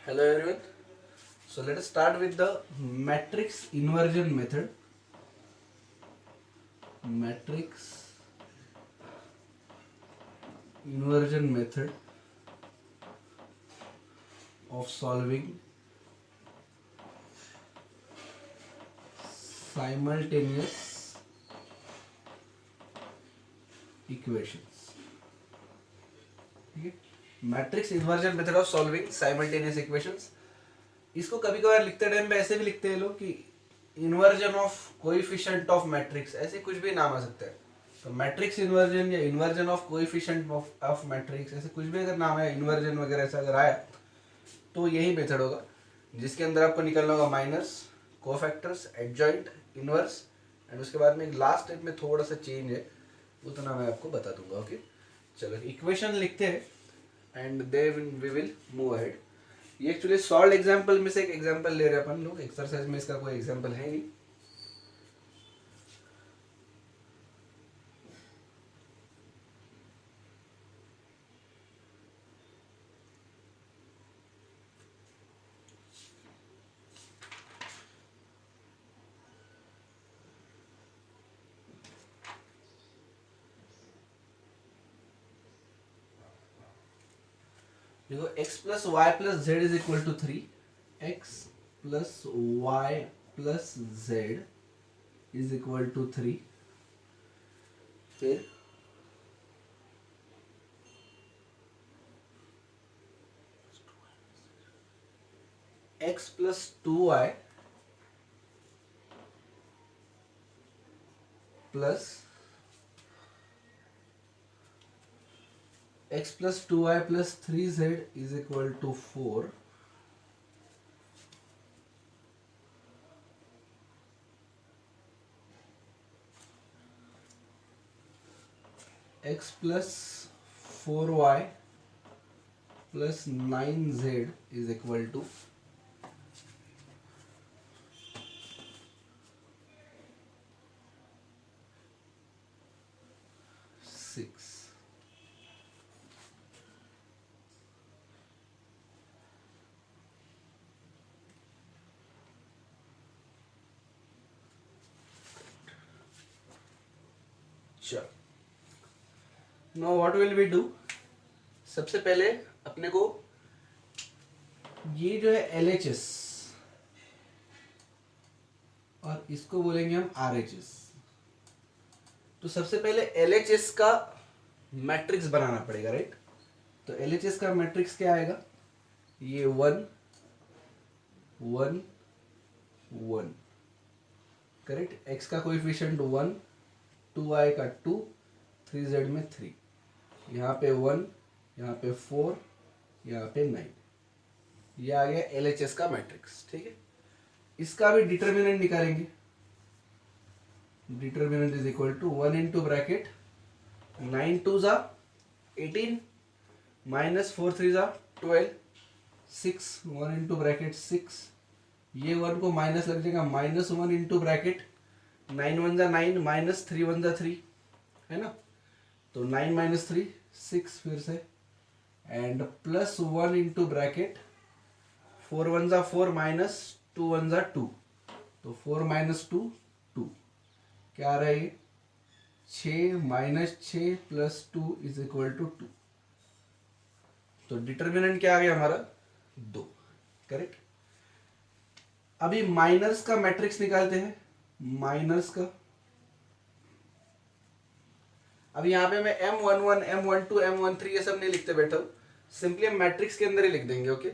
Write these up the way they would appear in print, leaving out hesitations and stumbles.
Hello everyone. So let us start with the matrix inversion method. Matrix inversion method of solving simultaneous equations. ठीक है, matrix inversion method of solving simultaneous equations. इसको कभी कभार लिखते time पे ऐसे भी लिखते हैं लोग कि inversion of coefficient of matrix, ऐसे कुछ भी नाम आ सकता है. तो मैट्रिक्स इन्वर्जन या inversion of coefficient of matrix, ऐसे कुछ भी अगर नाम है, इन्वर्जन वगैरह ऐसा अगर आया तो यही मेथड होगा जिसके अंदर आपको निकलना होगा minus, cofactors, adjoint, inverse and उसके बाद में लास्ट स्टेप में थोड़ा सा चेंज है, उतना मैं आपको बता दूंगा. ओके, चलो इक्वेशन लिखते हैं and then we will move ahead. ये एक्चुअली सॉल्व एग्जांपल में से एक एग्जांपल ले रहे हैं अपन लोग. एक्सरसाइज में इसका कोई एग्जांपल है नहीं. देखो x plus y plus z is equal to 3. x plus y plus z is equal to 3. फिर x plus 2y plus x plus 2y plus 3z is equal to 4. X plus 4y plus 9z is equal to 6. चलो, now what will we do. सबसे पहले अपने को ये जो है LHS और इसको बोलेंगे हम RHS. तो सबसे पहले LHS का मैट्रिक्स बनाना पड़ेगा, राइट. तो LHS का मैट्रिक्स क्या आएगा, ये 1 1 1, करेक्ट. x का कोएफिशिएंट 1, 2y का 2, 3z में 3, यहाँ पे 1, यहाँ पे 4, यहाँ पे 9. ये आ गया LHS का मैट्रिक्स. ठीक है, इसका भी डिटर्मिनेंट निकालेंगे. Determinant is equal to 1 into bracket 9 2 जा 18 माइनस 4 3 जा 12 6, 1 इंटू ब्रैकेट 6. ये 1 को माइनस लग जाएगा, माइनस 1 इंटू ब्रैकेट 9 1 जा 9 माइनस 3 1 जा 3, है ना. तो 9 माइनस 3 6 फिर से एंड प्लस 1 इंटू ब्रैकेट 4 1 जा 4 माइनस 2 1 जा 2. तो 4 माइनस 2 2, क्या आ रहा है ये 6 minus 6 plus 2 is equal to 2. तो डिटर्मिनेंट क्या आ गया हमारा 2, करेक्ट. अभी माइनर्स का मैट्रिक्स निकालते हैं. माइनर्स का अब यहाँ पे मैं M11 M12 M13 ये सब नहीं लिखते बैठा हूं, सिंपली हम मैट्रिक्स के अंदर ही लिख देंगे. ओके,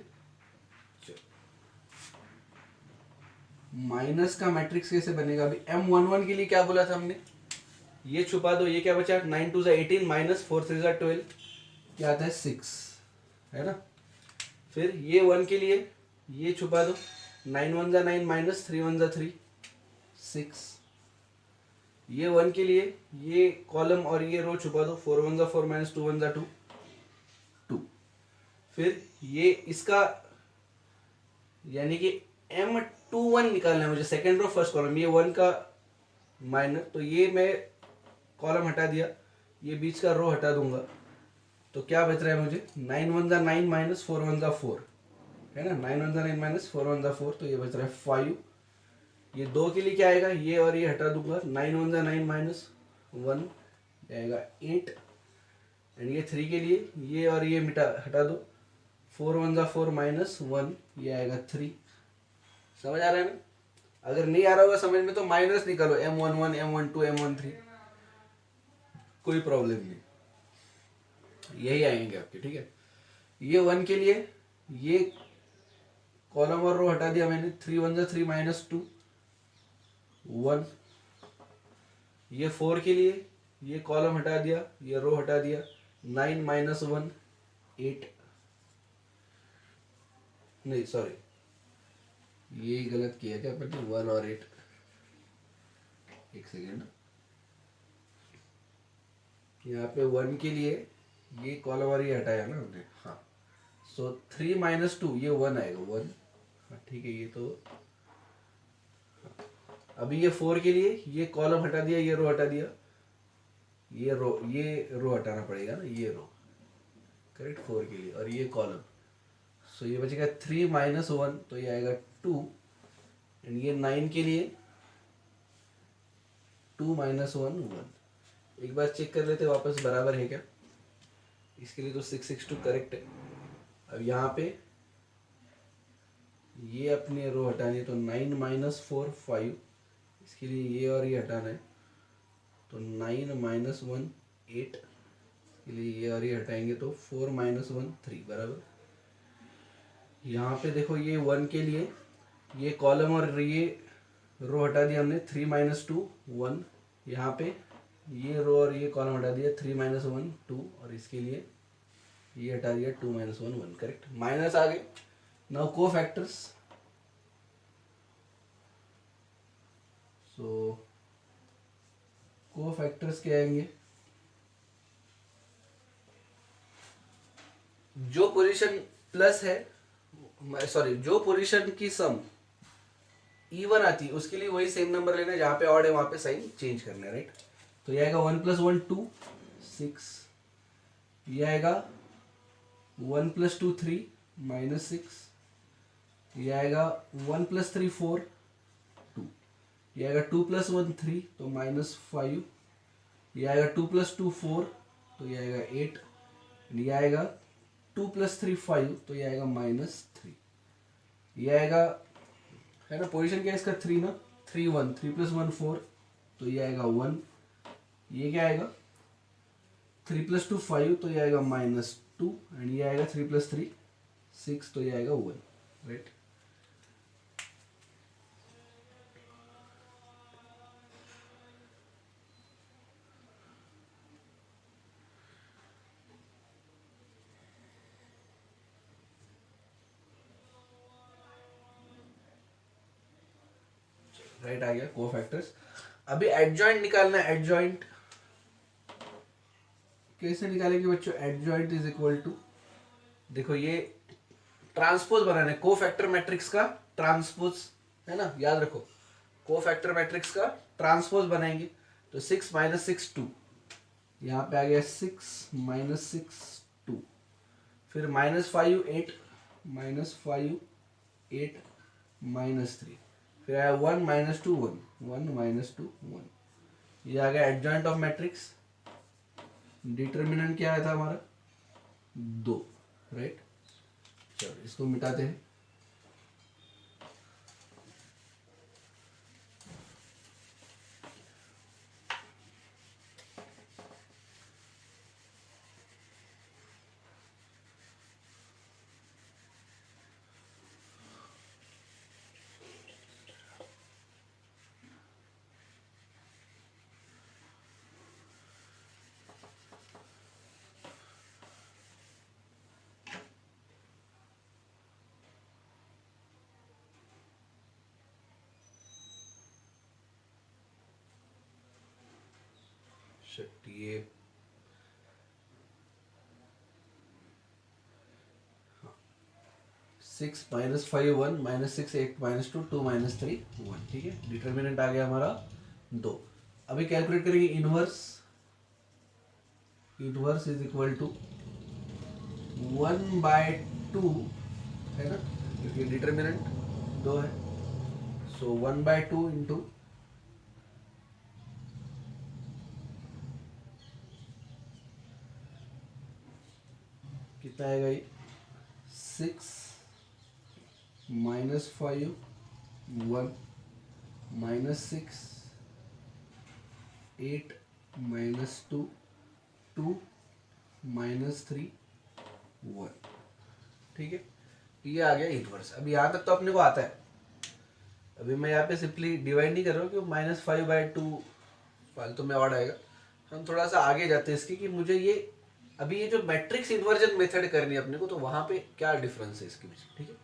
माइनस का मैट्रिक्स कैसे बनेगा. अभी M11 के लिए क्या बोला था हमने, ये छुपा दो. ये क्या बचा 9 2 18 माइनस 4 3 12, क्या आता है 6, है ना. फिर ये 1 के लिए ये छुपा दो. 9 1 9 माइनस 3 1 3 6. ये 1 के लिए ये कॉलम और ये रो छुपा दो. 4 1 4 माइनस 2 1 2 2. फिर ये इसका यानी कि M21 निकालना है मुझे, सेकेंड रो फर्स्ट कॉलम. ये 1 का माइनस, तो ये मैं कॉलम हटा दिया, ये बीच का रो हटा दूंगा. तो क्या बच रहा है मुझे 9 1 9 माइनस 4 1 4, है ना, 9 वन ज़ा 9 माइनस 4 वन ज़ा 4, तो ये बच रहा है 5। ये 2 के लिए क्या आएगा, ये और ये हटा दूंगा, 9 वन ज़ा 9 माइनस 1 आएगा 8। एंड ये 3 के लिए ये और ये मिटा हटा दो, 4 वन ज़ा 4 माइनस 1, ये आएगा 3। समझ आ रहा है ना? अगर नहीं आ रहा होगा समझ में तो माइनस निकालो, M11 M12 M13, कोई प्रॉब्लम नहीं, यही आएंगे आपके। ठीक है, ये 1 के लिए ये कॉलम और रो हटा दिया मैंने, 3 वन ज़ा 3 माइनस 2 1। ये 4 के लिए ये कॉलम हटा दिया, ये रो हटा दिया, 9 माइनस 1 8, नहीं सॉरी ये गलत किया क्या अपन ने, 1 और 8, एक सेकेंड, यहाँ पे 1 के लिए ये कॉलम और ये हटाया ना हमने, हाँ। सो 3 माइनस 2 ये 1 आएगा 1, हाँ ठीक है। ये तो अभी ये 4 के लिए ये कॉलम हटा दिया, ये रो हटा दिया, ये रो हटाना पड़ेगा ना, ये रो करेक्ट 4 के लिए, और ये कॉलम। सो ये बचेगा 3 माइनस 1, तो ये आएगा 2। एंड ये 9 के लिए 2 माइनस 1 1। एक बार चेक कर लेते वापस बराबर है क्या, इसके लिए तो 662 करेक्ट है। अब यहाँ पे ये अपने रो हटानी है, तो 9 माइनस 4 5, इसके लिए ये और ये हटाना है, तो 9 माइनस 1 8, इसके लिए ये और ये हटाएंगे तो 4 माइनस 1 3 बराबर। यहाँ पे देखो ये 1 के लिए ये कॉलम और ये रो हटा दिया हमने, 3 माइनस 2 1। यहाँ पे ये रो और ये कॉलम हटा दिया, 3 माइनस 1 2, और इसके लिए ये हटा दिया 2 माइनस 1 1, करेक्ट। माइनस आ गए। नाउ को फैक्टर्स, सो को फैक्टर्स क्या आएंगे, जो पोजीशन प्लस है, सॉरी जो पोजीशन की सम इवन आती है उसके लिए वही सेम नंबर लेना है, जहाँ पे ऑड है वहाँ पे साइन चेंज करना है, राइट। तो ये आएगा 1 प्लस 1 2 6, ये आएगा 1 प्लस 2 3 माइनस 6, ये आएगा 1 प्लस 3 4 2, ये आएगा 2 प्लस 1 3 तो माइनस 5, ये आएगा 2 प्लस 2 4 तो ये आएगा 8, ये आएगा 2 प्लस 3 5 तो ये आएगा माइनस 3, ये आएगा, है ना, पोजीशन क्या है इसका 3 ना, 3 1 3 प्लस 1 4 तो ये आएगा 1, ये क्या आएगा 3 प्लस 2 5 तो ये आएगा माइनस 2, एंड ये आएगा 3 प्लस 3 6 तो ये आएगा 1, राइट। राइट आ गया को फैक्टर्स। अभी एडजॉइंट निकालना है। एडजॉइंट कैसे निकालेंगे बच्चों, एडजॉइंट इज इक्वल टू, देखो ये ट्रांसपोज बनाना है, को फैक्टर मैट्रिक्स का ट्रांसपोज, है ना, याद रखो को फैक्टर मैट्रिक्स का ट्रांसपोज बनाएंगे। तो 6 माइनस 6 2, यहाँ पे आ गया 6 माइनस 6 2, फिर माइनस 5 8 माइनस 5 8 माइनस 3, फिर आया 1 माइनस 2 1 1 माइनस 2 1, ये आ गया एडजॉइंट ऑफ मैट्रिक्स। डिटर्मिनेंट क्या आया था हमारा 2, राइट। चलो इसको मिटाते हैं। ये 6 माइनस 5 1 माइनस 6 8 माइनस 2 2 माइनस 3 1, ठीक है। डिटर्मिनेंट आ गया हमारा 2। अभी कैलकुलेट करेंगे inverse. Inverse is equal to 1/2, है ना, क्योंकि डिटर्मिनेंट 2 है। सो 1/2 इंटू कितना आएगा ये 6 -5 1 -6 8 -2 2 -3 1। ठीक है, ये आ गया इनवर्स। अभी यहाँ तक तो अपने को आता है। अभी मैं यहाँ पे सिंपली डिवाइड नहीं कर रहा हूँ कि -5/2 फालतू में ऑड आएगा। हम थोड़ा सा आगे जाते हैं इसकी कि मुझे ये अभी ये जो मैट्रिक्स इन्वर्जन मेथड करनी है अपने को, तो वहाँ पे क्या डिफरेंस है इसके बीच। ठीक है,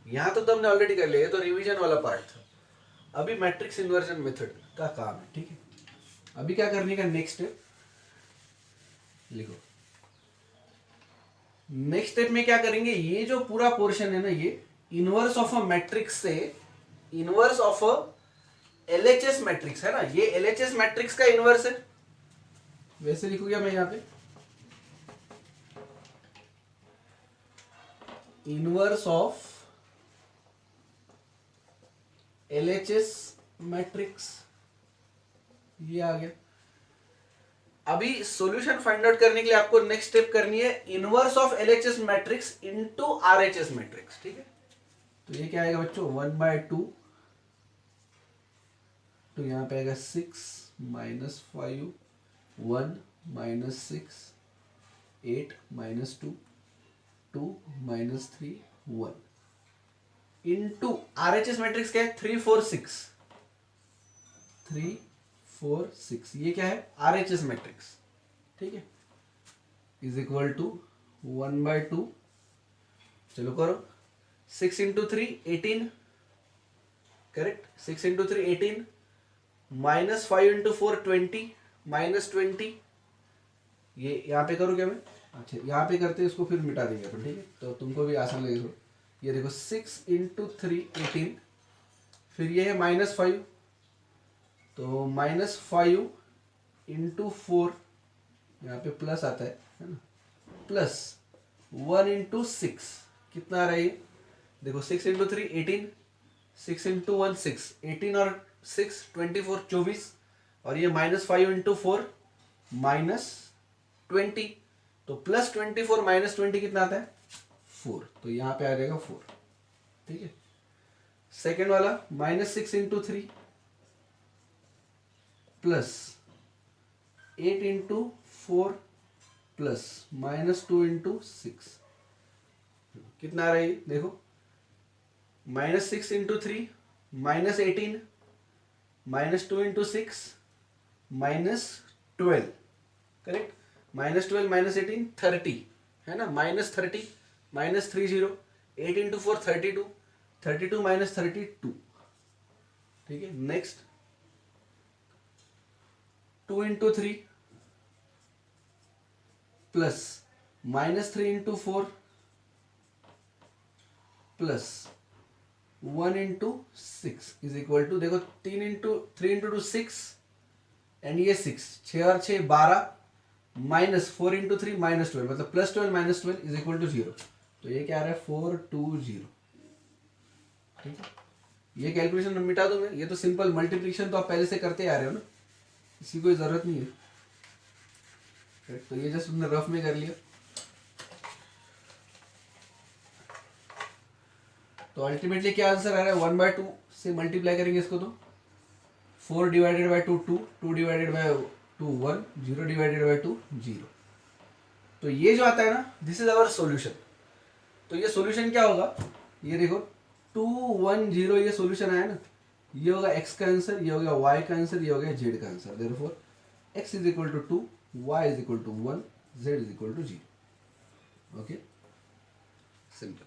यहाँ तो हमने ऑलरेडी कर लिया, ये तो रिवीजन वाला पार्ट था। अभी मैट्रिक्स इन्वर्जन मेथड का काम है। ठीक है, अभी क्या करने का नेक्स्ट स्टेप लिखो। नेक्स्ट स्टेप में क्या करेंगे, ये जो पूरा पोर्शन है ना, ये इनवर्स ऑफ अ मैट्रिक्स से inverse of a LHS matrix है ना, ये एलएचएस मैट्रिक्स का इनवर्स है। वैसे लिखूँ क्या मैं यहाँ पे, इनवर्स ऑफ एलएचएस मैट्रिक्स, ये आ गया। अभी सॉल्यूशन फाइंड आउट करने के लिए आपको नेक्स्ट स्टेप करनी है inverse of LHS matrix into RHS matrix. ठीक है, तो ये क्या आएगा बच्चों 1/2, तो यहाँ पे आएगा 6 -5 1 -6 8 -2 2 -3 1 इनटू आरएचएस मैट्रिक्स क्या है 3 4 6 3 4 6, ये क्या है आरएचएस मैट्रिक्स। ठीक है, इज इक्वल टू 1/2, चलो करो 6 × 3 18, करेक्ट, 6 × 3 18 -5 × 4 20 -20, ये यहाँ पे करो क्या मैं, अच्छा यहाँ पे करते इसको फिर मिटा देंगे अपन। ठीक है, तो तुमको भी आसान लगेगा। ये देखो 6 × 3 18, फिर ये है -5, तो -5 × 4, यहाँ पे प्लस आता है ना, प्लस 1 × 6, कितना आ रहा है ये, देखो 6 × 3 18, 6 × 1 6, 18 और 6 24 24, और ये -5 × 4 -20, तो +24 -20 कितना आता है 4, तो यहाँ पे आ जाएगा 4। ठीक है, सेकेंड वाला -6 × 3 प्लस 8 × 4 प्लस -2 × 6, कितना आ रहा है देखो, -6 × 3 -18 -2 × 6 -12, करेक्ट, -12 -18 30 है ना, -30 -30 8 × 4 32 32 -32। ठीक है, next 2 × 3 plus -3 × 4 plus 1 × 6 is equal to, देखो 3 × 2 6 एंड ये 6, 6 और 6 12 -4 × 3 -12, मतलब +12 -12 इज इक्वल टू 0, तो ये क्या आ रहा है 420। ठीक है, ये कैलकुलेशन मिटा दूं मैं, ये तो सिंपल मल्टीप्लिकेशन तो आप पहले से करते आ रहे हो ना, इसकी कोई जरूरत नहीं है। तो ये जस्ट तुमने रफ में कर लिया, तो अल्टीमेटली क्या आंसर आ रहा है 1/2 से मल्टीप्लाई करेंगे इसको, तो 4 / 2 2, 2 / 2 1, 0 / 2 0। तो ये जो आता है ना, दिस इज आवर सॉल्यूशन। तो ये सॉल्यूशन क्या होगा, ये देखो 2 1 0, ये सॉल्यूशन आया ना, ये होगा x का आंसर, ये हो गया y का आंसर, ये हो गया z का answer. Therefore x = 2, y = 1, z = 0। Okay, simple.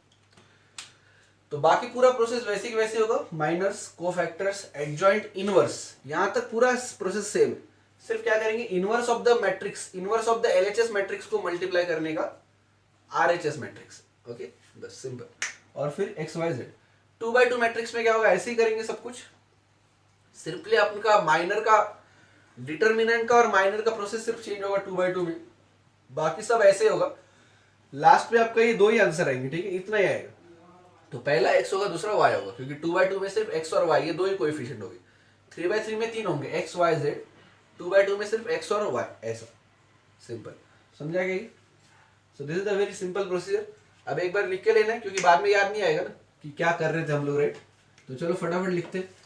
तो बाकी पूरा प्रोसेस वैसे की वैसे होगा, माइनर्स, कोफैक्टर्स, एडजॉइंट, इनवर्स, यहां तक पूरा प्रोसेस सेम। सिर्फ क्या करेंगे, inverse of the matrix, inverse of the LHS matrix को मल्टीप्लाई करने का आरएचएस मैट्रिक्स। ओके, बस सिंपल। और फिर एक्स वाई जेड 2/2 मैट्रिक्स में क्या होगा, ऐसे ही करेंगे सब कुछ। सिंपली आपका माइनर का डिटर्मिनेंट का और माइनर का प्रोसेस सिर्फ चेंज होगा 2/2 में, बाकी सब ऐसे होगा। लास्ट में आपका ये 2 ही आंसर आएंगे। ठीक है, इतना ही आएगा। तो पहला x होगा, दूसरा y होगा, क्योंकि 2/2 में सिर्फ x और y ये दो ही कोएफिशिएंट होंगे। 3/3 में 3 होंगे, x y z। 2/2 में सिर्फ x और y, ऐसा सिंपल। समझा गया? So this is the very simple procedure. अब एक बार लिख के लेना है, क्योंकि बाद में याद नहीं आएगा ना कि क्या कर रहे थे हम लोग, राइट? तो चलो फटाफट लिखते हैं।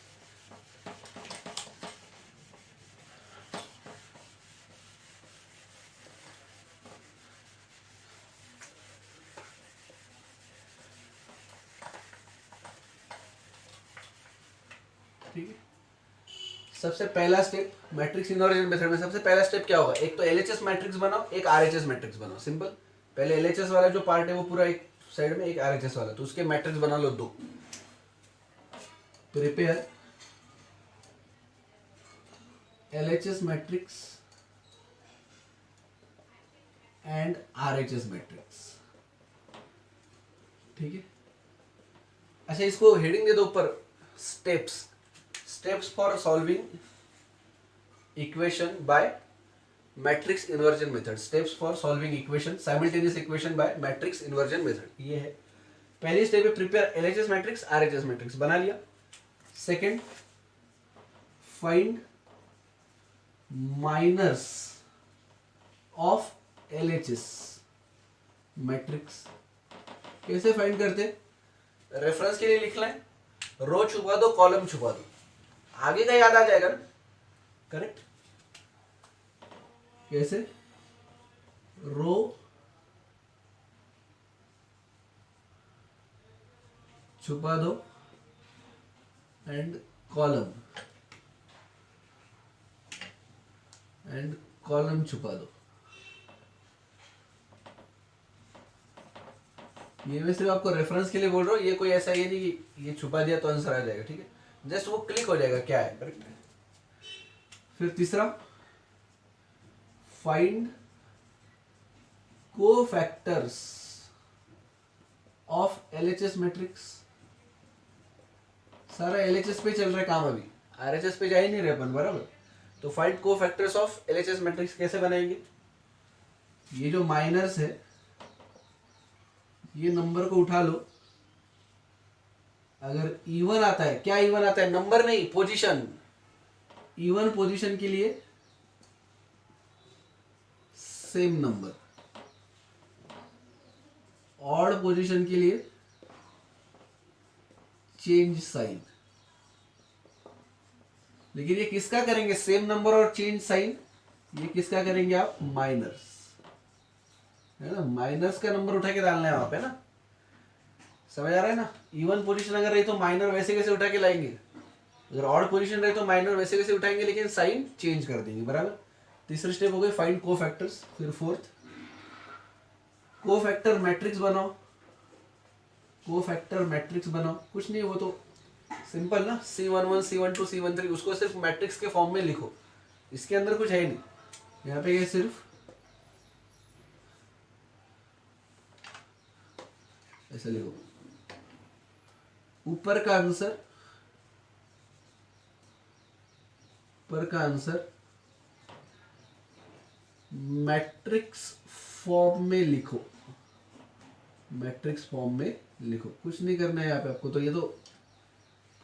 ठीक है, सबसे पहला स्टेप मैट्रिक्स इनवर्जन मेथड में सबसे पहला स्टेप क्या होगा? एक तो एलएचएस मैट्रिक्स बनाओ, एक आरएचएस मैट्रिक्स बनाओ। सिंपल। पहले एलएचएस वाला जो पार्ट है वो पूरा एक साइड में, एक आरएचएस वाला, तो उसके मैट्रिक्स बना लो दो। Prepare LHS matrix and RHS matrix. ठीक है, अच्छा इसको हेडिंग दे दो ऊपर, steps for solving equation by matrix inversion method. Steps for solving equation, simultaneous equation by matrix inversion method, ये है पहली स्टेप है। Prepare LHS matrix, RHS matrix बना लिया। Second, find minors of LHS matrix. कैसे फाइंड करते? Reference के लिए लिख लें, रो छुपा दो, कॉलम छुपा दो, आगे का याद आ जाएगा ना। करेक्ट? कैसे? रो छुपा दो एंड कॉलम छुपा दो। ये मैं सिर्फ आपको रेफरेंस के लिए बोल रहा हूँ, ये कोई ऐसा ये नहीं कि ये छुपा दिया तो आंसर आ जाएगा। ठीक है, जस्ट वो क्लिक हो जाएगा क्या है। करेक्ट? फिर तीसरा, find cofactors of LHS matrix. सारा एलएचएस पे चल रहा है काम, अभी आरएचएस पे जा ही नहीं रहे अपन, बराबर? तो find cofactors of LHS matrix कैसे बनाएंगे? ये जो माइनर्स है, ये नंबर को उठा लो। अगर इवन आता है, क्या इवन आता है? नंबर नहीं, पोजीशन। इवन पोजीशन के लिए सेम नंबर, ऑड पोजीशन के लिए चेंज साइन। लेकिन ये किसका करेंगे? सेम नंबर और चेंज साइन, ये किसका करेंगे आप? माइनर्स, है ना? माइनर्स का नंबर उठा के डालना है वहां पे ना। समझ आ रहा है ना? इवन पोजीशन अगर रही तो माइनर वैसे कैसे उठा के लाएंगे, अगर ऑड पोजीशन रही तो माइनर वैसे कैसे उठाएंगे, लेकिन साइन चेंज कर देंगे, बराबर? तीसरे स्टेप हो गए फाइंड कोफैक्टर्स। फिर फोर्थ, कोफैक्टर मैट्रिक्स बनाओ। कोफैक्टर मैट्रिक्स बनाओ, कुछ नहीं, वो तो सिंपल ना, C11 C12 C13, उसको सिर्फ मैट्रिक्स के फॉर्म में लिखो, इसके अंदर कुछ है नहीं। यहाँ पे ये सिर्फ ऐसे लिखो, ऊपर का आंसर मैट्रिक्स फॉर्म में लिखो। मैट्रिक्स फॉर्म में लिखो, कुछ नहीं करना है यहाँ पे आपको। तो ये तो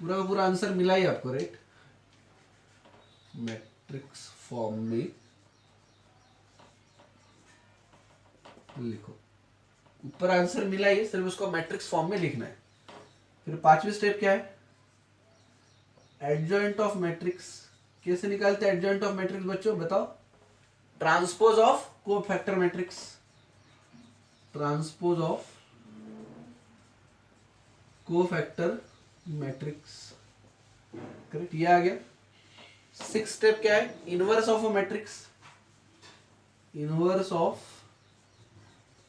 पूरा का पूरा आंसर मिला ही आपको, राइट? मैट्रिक्स फॉर्म में लिखो, ऊपर आंसर मिला ही, सिर्फ उसको मैट्रिक्स फॉर्म में लिखना है। फिर पांचवी स्टेप क्या है? Adjoint of matrix. कैसे निकालते हैं एडजॉइंट ऑफ मैट्रिक्स बच्चों, बताओ? Transpose of cofactor matrix. Transpose of cofactor matrix, correct? ये आ गया। सिक्स स्टेप क्या है? Inverse of a matrix. Inverse of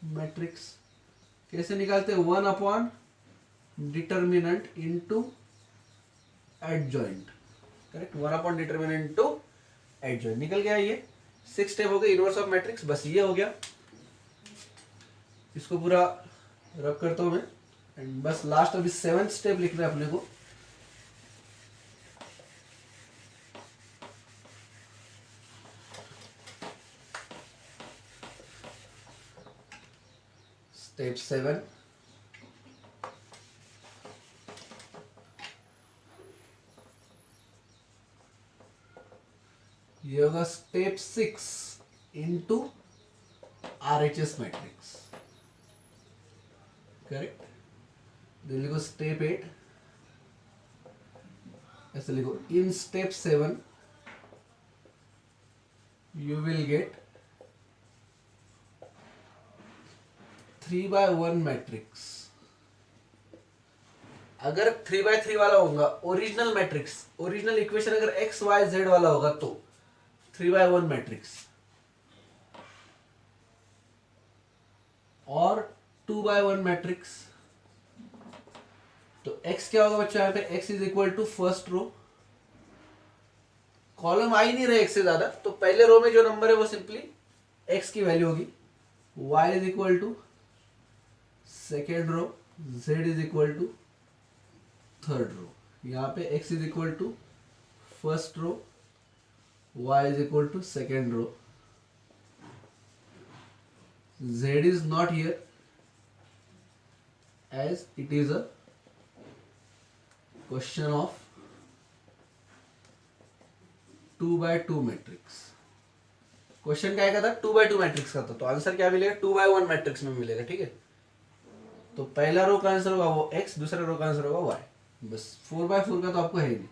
matrix कैसे निकालते हैं? 1 upon determinant into adjoint. Correct? 1 upon determinant into adjoint. निकल गया ये। सिक्स स्टेप हो गए इनवर्स ऑफ मैट्रिक्स, बस ये हो गया। इसको पूरा रब करता हूं मैं, एंड बस लास्ट अभी सेवेंथ स्टेप लिखना है अपने को। स्टेप 7, ये होगा step 6 into RHS matrix, correct. then लिखो स्टेप 8, ऐसे लिखो in step 7 you will get 3/1 matrix. अगर 3/3 वाला होगा ओरिजिनल मैट्रिक्स, ओरिजिनल इक्वेशन अगर एक्स वाई जेड वाला होगा तो 3/1 मैट्रिक्स, और 2/1 मैट्रिक्स। तो x क्या होगा बच्चों, यहाँ पे x is equal to first row, column आ ही नहीं रहे एक से ज्यादा, तो पहले रो में जो नंबर है वो सिंपली x की वैल्यू होगी, y is equal to second row, z is equal to third row. यहाँ पे x is equal to first row, y is equal to second row, z is not here as it is a question of 2/2 matrix. Question क्या का था, 2/2 matrix का था, तो answer क्या मिलेगा, 2/1 मैट्रिक्स में मिलेगा, ठीक है। तो पहला रो का आंसर होगा वो x, दूसरा रो का आंसर होगा y, बस 4/4 का तो आपको है ही नहीं।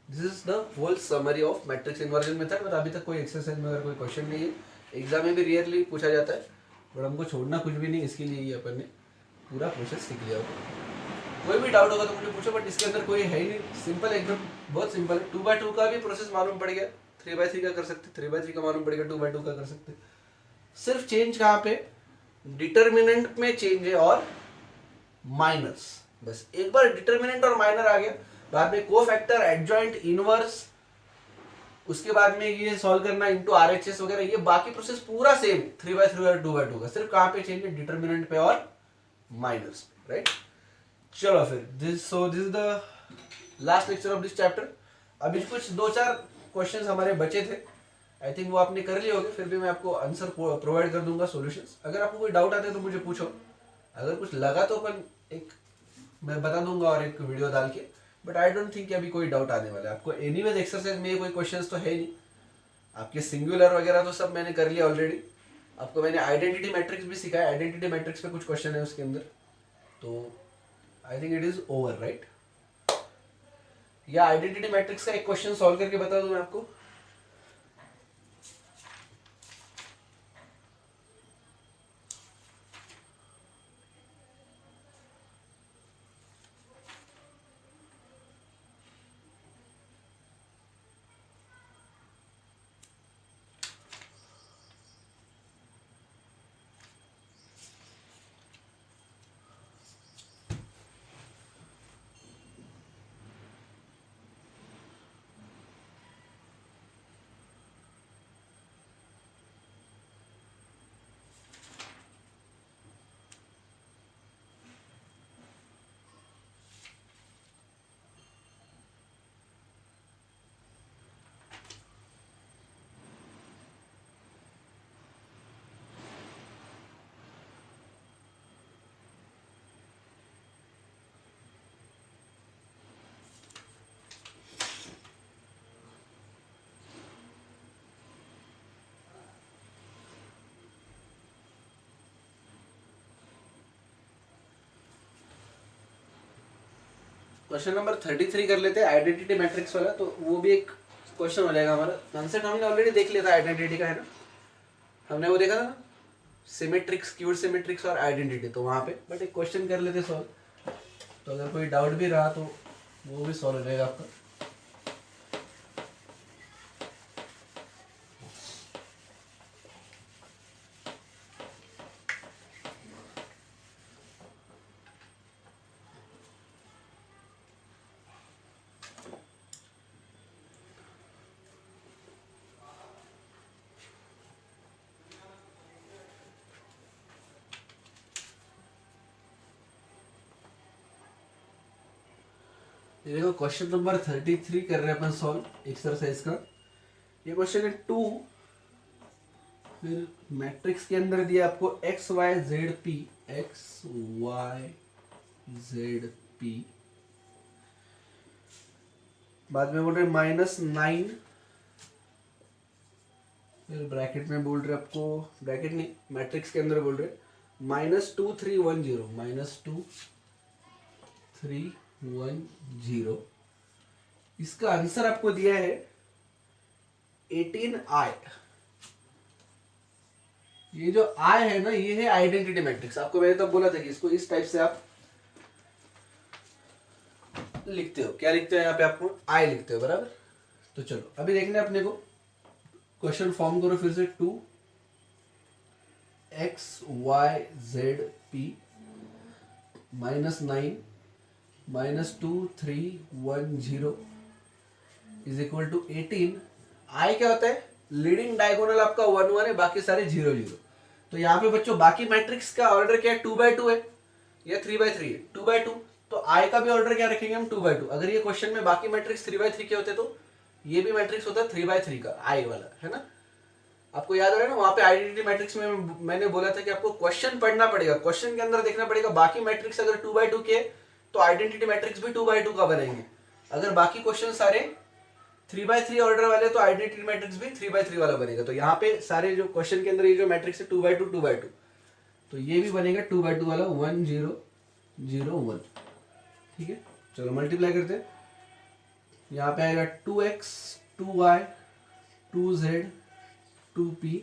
This is the whole summary of matrix inversion method. But अभी तक कोई एक्सरसाइज में अगर कोई क्वेश्चन नहीं है, एग्जाम में भी रियरली पूछा जाता है, बट हमको छोड़ना कुछ भी नहीं, इसके लिए ही अपन ने पूरा प्रोसेस सीख लिया होगा। कोई भी डाउट होगा तो मुझे पूछो, बट इसके अंदर कोई है ही नहीं, सिंपल एकदम, बहुत सिंपल है। 2/2 का भी प्रोसेस मालूम पड़ गया, 3/3 का कर सकते, 3/3 का मालूम पड़ेगा, 2/2 का कर सकते। सिर्फ चेंज कहाँ पे, डिटर्मिनेंट में चेंज है और माइनस, बस एक बार डिटर्मिनेंट और माइनर आ गया, बाद में कोफैक्टर, एडजॉइंट, इनवर्स, उसके बाद में ये सॉल्व करना इनटू RHS वगैरह, ये बाकी प्रोसेस पूरा सेम 3/3 और 2/2 का, सिर्फ कहाँ पे चेंज है, डिटर्मिनेंट पे और माइनस पे, राइट। चलो फिर this is the last lecture of this chapter. अभी कुछ 2-4 क्वेश्चंस हमारे बचे थे, आई थिंक वो आपने कर लिए होंगे, फिर भी मैं आपको आंसर प्रोवाइड कर दूंगा, सॉल्यूशंस। अगर आपको कोई डाउट आता है तो मुझे पूछो, अगर कुछ लगा तो अपन एक मैं बता दूंगा और एक वीडियो डाल के, बट आई डोंट थिंक अभी कोई डाउट आने वाला है आपको। एनीवेज एक्सरसाइज में कोई क्वेश्चंस तो है नहीं, आपके सिंगुलर वगैरह तो सब मैंने कर लिया ऑलरेडी। आपको मैंने आइडेंटिटी मैट्रिक्स भी सिखाया, आइडेंटिटी मैट्रिक्स पे कुछ क्वेश्चन है उसके अंदर, तो I think it is over, right. या आइडेंटिटी मैट्रिक्स का एक क्वेश्चन सॉल्व करके बता दूं मैं आपको। क्वेश्चन नंबर 33 कर लेते हैं, आइडेंटिटी मैट्रिक्स वाला, तो वो भी एक क्वेश्चन हो जाएगा हमारा। कंसेप्ट हमने ऑलरेडी देख लिया था आइडेंटिटी का, है ना, हमने वो देखा था ना, सिमेट्रिक्स, स्क्यूड सिमेट्रिक्स और आइडेंटिटी, तो वहाँ पे बट एक क्वेश्चन कर लेते सॉल्व, तो अगर कोई डाउट भी रहा तो वो भी सॉल्व हो जाएगा आपका। ये देखो क्वेश्चन नंबर 33 कर रहे हैं अपन सॉल्व एक्सरसाइज का। ये क्वेश्चन है 2, फिर मैट्रिक्स के अंदर दिया आपको x y z p, x y z p, बाद में बोल रहे -9 फिर ब्रैकेट में बोल रहे आपको, ब्रैकेट नहीं मैट्रिक्स के अंदर बोल रहे -2310 -2310। इसका आंसर आपको दिया है 18i। ये जो i है ना, ये है आइडेंटिटी मैट्रिक्स। आपको मैंने तो बोला था कि इसको इस टाइप से आप लिखते हो। क्या लिखते हो यहाँ पे? आपको i लिखते हो, बराबर। तो चलो अभी देखना है अपने को। क्वेश्चन फॉर्म करो फिर से। 2xyzp -9 -2310 is equal to 18। आई क्या होता है? लीडिंग डायगोनल आपका 1 1 है, बाकी सारे 0 0। तो यहाँ पे बच्चों बाकी मैट्रिक्स का ऑर्डर क्या है? 2 by 2 है या 3 by 3 है? 2 by 2। तो आई का भी ऑर्डर क्या रखेंगे हम? 2 by 2। अगर ये क्वेश्चन में बाकी मैट्रिक्स 3 by 3 के होते तो ये भी मैट्रिक्स होता है 3 by 3 का, आई वाला, है ना। आपको याद आ रहा है ना, वहां पे आइडेंटिटी मैट्रिक्स में मैंने बोला था कि आपको क्वेश्चन पढ़ना पड़ेगा, क्वेश्चन के अंदर देखना पड़ेगा। बाकी मैट्रिक्स अगर 2 by 2 के तो आइडेंटिटी मैट्रिक्स भी 2 by 2 का बनेंगे। अगर बाकी क्वेश्चन सारे 3 by 3 ऑर्डर वाले तो आइडेंटिटी मैट्रिक्स भी 3 by 3 वाला बनेगा। तो यहाँ पे सारे जो क्वेश्चन के अंदर ये जो मैट्रिक्स है 2 by 2 2 by 2, तो ये भी बनेगा 2 by 2 वाला 1 0 0 1। ठीक है, चलो मल्टीप्लाई करते हैं। यहाँ पे आएगा 2x 2y 2z 2p।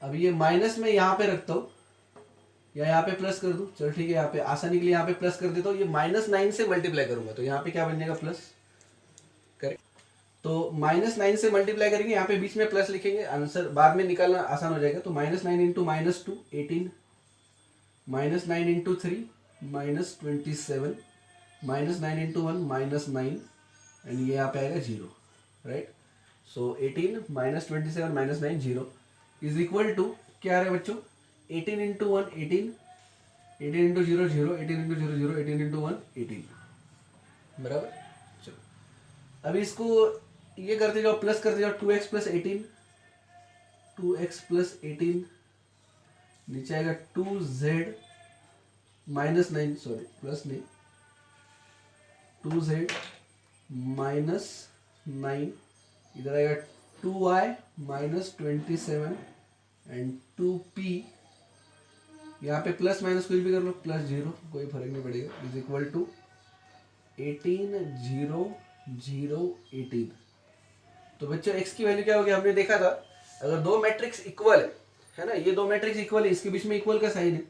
अब ये माइनस में यहाँ पे रखता हूँ या यहाँ पे प्लस कर दूं? चलो ठीक है, यहाँ पे आसानी के लिए यहाँ पे प्लस कर देता हूँ। ये -9 से मल्टीप्लाई करूंगा तो यहाँ पे क्या बन जाएगा? प्लस। करेक्ट। तो -9 से मल्टीप्लाई करेंगे, यहाँ पे बीच में प्लस लिखेंगे, आंसर बाद में निकालना आसान हो जाएगा। तो -9 इंटू -2 18, -9 इंटू 3 -27, -9 इंटू 1 -9, एंड ये यहाँ पे आएगा 0, right. So 18 -27 -9 0 is equal to क्या आ रहा है बच्चों? 18 इंटू 1 18, 18 इंटू 0 0, 18 इंटू 0 0, 18 इंटू 1 18, बराबर। चलो अभी इसको ये करते जाओ, प्लस करते जाओ। 2x प्लस 18, 2x प्लस 18, नीचे आएगा 2z -9, सॉरी प्लस नहीं, 2z -9, इधर आएगा 2y -27 एंड 2p। यहाँ पे प्लस माइनस कुछ भी कर लो, प्लस 0, कोई फर्क नहीं पड़ेगा, इज इक्वल टू 18 0 0 18। तो बच्चों x की वैल्यू क्या होगी? हमने देखा था अगर दो मैट्रिक्स इक्वल है ना, ये दो मैट्रिक्स इक्वल है, इसके बीच में इक्वल का साइन है,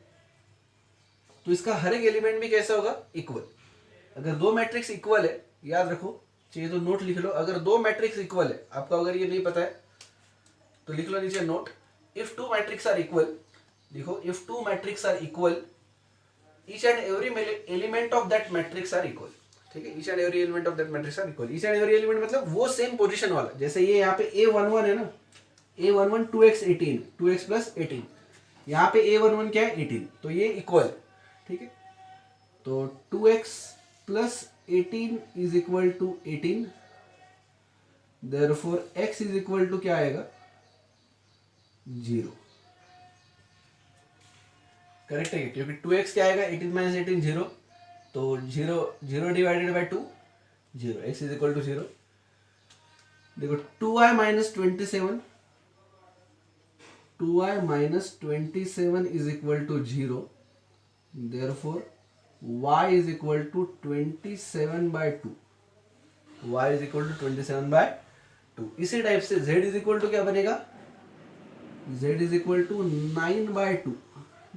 तो इसका हर एक एलिमेंट भी कैसा होगा? इक्वल। अगर दो मैट्रिक्स इक्वल है, याद रखो, चाहिए तो नोट लिख लो। अगर दो मैट्रिक्स इक्वल है, आपको अगर ये नहीं पता है तो लिख लो नीचे note. If two matrix are equal, देखो, if two matrix are equal, each and every element of that matrix are equal. ठीक है, each and every element of that matrix are equal. Each and every element मतलब वो same position वाला। जैसे ये यहाँ पे a11 है ना, a11 2x 18, 2x प्लस 18, यहाँ पे a11 क्या है? 18, तो ये इक्वल। ठीक है, तो 2x plus 18 is equal to 18, therefore x is equal to क्या आएगा? 0। करेक्ट है, क्योंकि 2x क्या आएगा? 18 माइनस 18 0, तो 0 0 divided by 2 0, x is equal to 0। देखो 2y minus 27, 2y minus 27 is equal to 0, therefore y is equal to 27 by 2, y is equal to 27 by 2। इसी type से z इज इक्वल टू क्या बनेगा? z is equal to 9 by 2,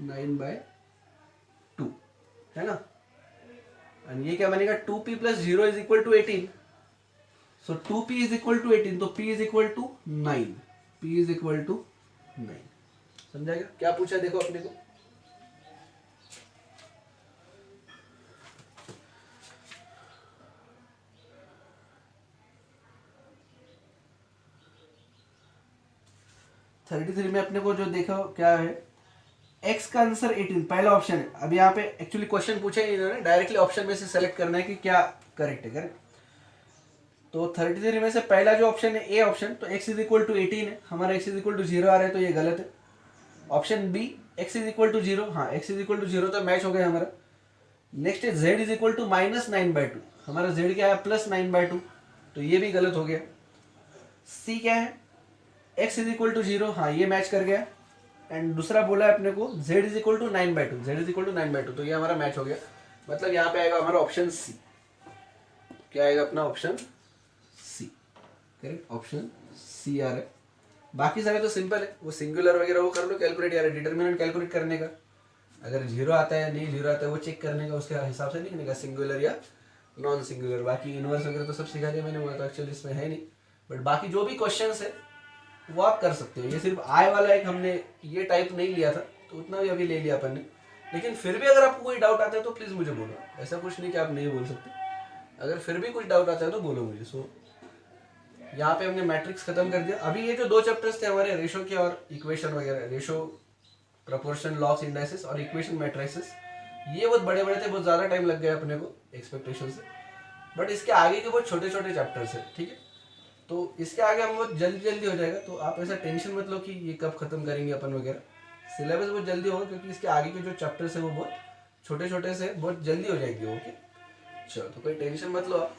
9 by 2, है ना। और ये क्या बनेगा? 2p plus 0 is equal to 18, so 2p is equal to 18, तो p is equal to 9, p is equal to 9। समझाएगा? क्या पूछा देखो अपने को, थर्टी थ्री में अपने को जो देखा क्या है, x का आंसर 18, पहला ऑप्शन है। अब यहाँ पे एक्चुअली क्वेश्चन पूछा ही इन्होंने, डायरेक्टली ऑप्शन में से सेलेक्ट करना है कि क्या करेक्ट है। करेक्ट, तो 33 में से पहला जो ऑप्शन है ए ऑप्शन, तो x इज इक्वल टू 18 है, हमारा x इज इक्वल टू 0 आ रहा है, तो ये गलत है। Option B x is equal to 0, हाँ x इज इक्वल टू 0 तो मैच हो गया हमारा। नेक्स्ट है z इज इक्वल टू -9/2, हमारा z क्या है? +9/2, तो ये भी गलत हो गया। सी क्या है? x इज इक्वल टू 0, हाँ ये मैच कर गया। एंड दूसरा बोला है अपने को z is equal to 9/2, z is equal to 9/2, तो ये हमारा मैच हो गया। मतलब यहाँ पे आएगा हमारा ऑप्शन सी। क्या आएगा अपना option C, correct, option C आ रहा है। बाकी सारे तो सिंपल है, वो सिंगुलर वगैरह वो कर लो कैलकुलेट, यार डिटर्मिनेंट कैलकुलेट करने का, अगर 0 आता है नहीं 0 आता है वो चेक करने का, उसके हिसाब से लिखने का सिंगुलर या नॉन सिंगुलर। बाकी इनवर्स वगैरह तो सब सिखा दिया मैंने, वो तो एक्चुअली इसमें है नहीं, बट बाकी जो भी क्वेश्चंस है वो आप कर सकते हो। ये सिर्फ आय वाला एक हमने ये टाइप नहीं लिया था, तो उतना भी अभी ले लिया अपन ने। लेकिन फिर भी अगर आपको कोई डाउट आता है तो प्लीज़ मुझे बोलो, ऐसा कुछ नहीं कि आप नहीं बोल सकते, अगर फिर भी कुछ डाउट आता है तो बोलो मुझे। सो यहाँ पे हमने मैट्रिक्स खत्म कर दिया। अभी ये जो 2 चैप्टर्स थे हमारे, रेशो के और इक्वेशन वगैरह, रेशो, प्रपोर्शन, लॉग्स, इंडाइसेस और इक्वेशन मैट्रिसेस, ये बहुत बड़े बड़े थे, बहुत ज़्यादा टाइम लग गया अपने को एक्सपेक्टेशन से, बट इसके आगे के बहुत छोटे छोटे चैप्टर्स है, ठीक है, तो इसके आगे हम बहुत जल्दी जल्दी हो जाएगा। तो आप ऐसा टेंशन मत लो कि ये कब खत्म करेंगे अपन वगैरह, सिलेबस बहुत जल्दी होगा, क्योंकि इसके आगे के जो चैप्टर्स है वो बहुत छोटे छोटे से, बहुत जल्दी हो जाएगी। ओके चलो, तो कोई टेंशन मत लो आप,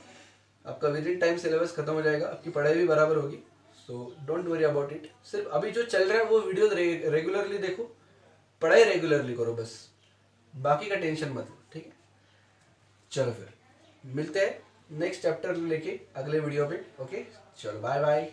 आपका विद इन टाइम सिलेबस खत्म हो जाएगा, आपकी पढ़ाई भी बराबर होगी। So don't worry about it. सिर्फ अभी जो चल रहा है वो वीडियो रेगुलरली देखो, पढ़ाई रेगुलरली करो बस, बाकी का टेंशन मत लो, ठीक है। चलो फिर मिलते हैं नेक्स्ट चैप्टर लेके अगले वीडियो पे। ओके चलो, बाय बाय।